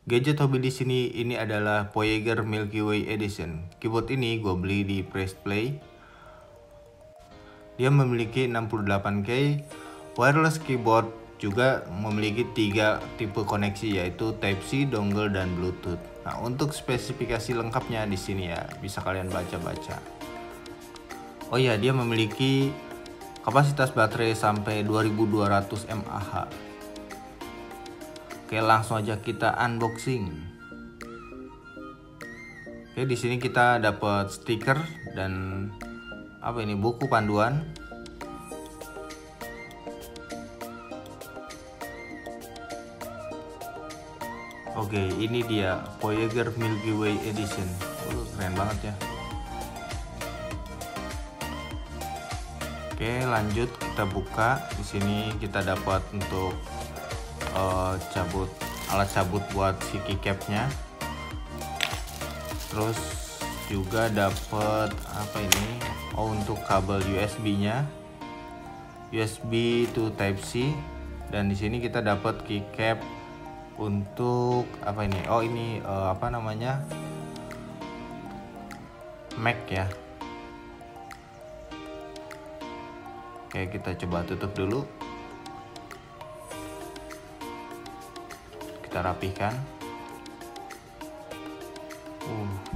Gadget hobi di sini ini adalah Voyager Milky Way Edition. Keyboard ini gue beli di Press Play. Dia memiliki 68K wireless keyboard, juga memiliki 3 tipe koneksi yaitu Type-C, dongle, dan Bluetooth. Nah, untuk spesifikasi lengkapnya di sini ya bisa kalian baca-baca. Oh iya, dia memiliki kapasitas baterai sampai 2200 mAh. Oke, langsung aja kita unboxing. Oke, di sini kita dapat stiker dan apa ini, buku panduan. Oke, ini dia Voyager Milky Way Edition. Keren banget ya. Oke, lanjut kita buka. Di sini kita dapat untuk alat cabut buat si keycapnya. Terus juga dapat apa ini? Oh, untuk kabel USB-nya. USB to Type-C, dan di sini kita dapat keycap untuk apa ini? Oh, ini apa namanya? Mac ya. Oke, kita coba tutup dulu. Kita rapihkan.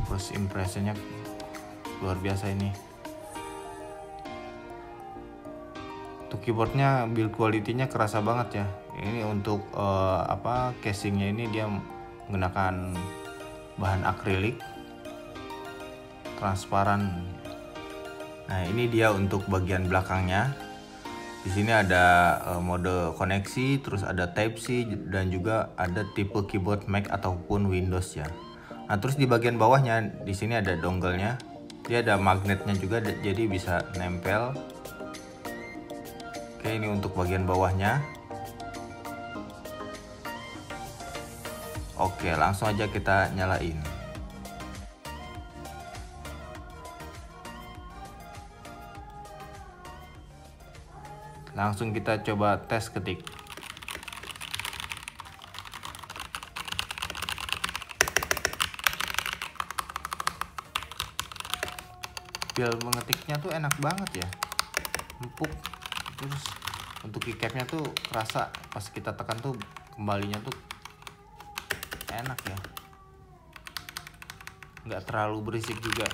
First impressionnya luar biasa ini. Untuk keyboardnya build quality-nya kerasa banget ya. Ini untuk casingnya ini dia menggunakan bahan akrilik transparan. Nah, ini dia untuk bagian belakangnya. Di sini ada mode koneksi, terus ada Type-C, dan juga ada tipe keyboard Mac ataupun Windows ya. Nah, terus di bagian bawahnya di sini ada dongle-nya. Dia ada magnetnya juga, jadi bisa nempel. Oke, ini untuk bagian bawahnya. Oke, langsung aja kita nyalain. Langsung kita coba tes ketik. Feel mengetiknya tuh enak banget ya, empuk. Terus untuk keycapnya tuh kerasa pas kita tekan tuh kembalinya tuh enak ya, nggak terlalu berisik juga,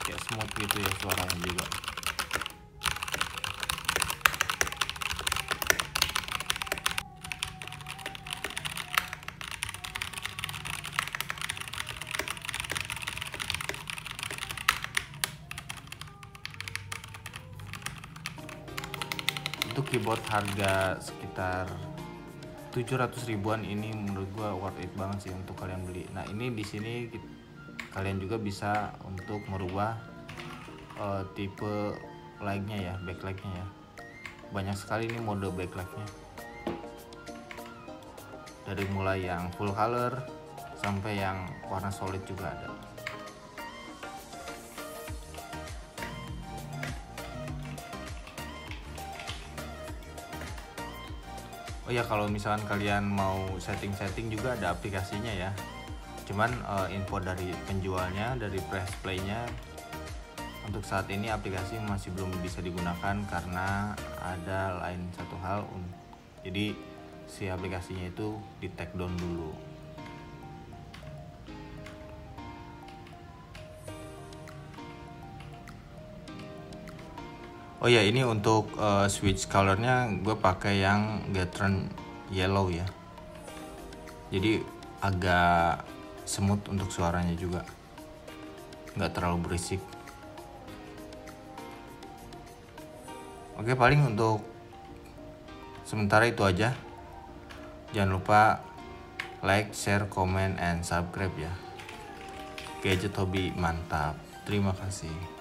kayak smooth gitu ya suaranya juga. Untuk keyboard harga sekitar 700 ribuan ini menurut gua worth it banget sih untuk kalian beli. Nah, ini di sini kalian juga bisa untuk merubah tipe light-nya ya, backlight-nya ya. Banyak sekali ini mode backlight-nya. Dari mulai yang full color sampai yang warna solid juga ada. Oh ya, kalau misalkan kalian mau setting-setting juga ada aplikasinya ya. Cuman info dari penjualnya, dari Press Play-nya, untuk saat ini aplikasi masih belum bisa digunakan karena ada lain satu hal. Jadi si aplikasinya itu di take down dulu. Oh ya, ini untuk switch colornya gue pakai yang Gateron Yellow ya. Jadi agak smooth untuk suaranya juga, nggak terlalu berisik. Oke, paling untuk sementara itu aja. Jangan lupa like, share, comment, and subscribe ya. Gadget hobi mantap. Terima kasih.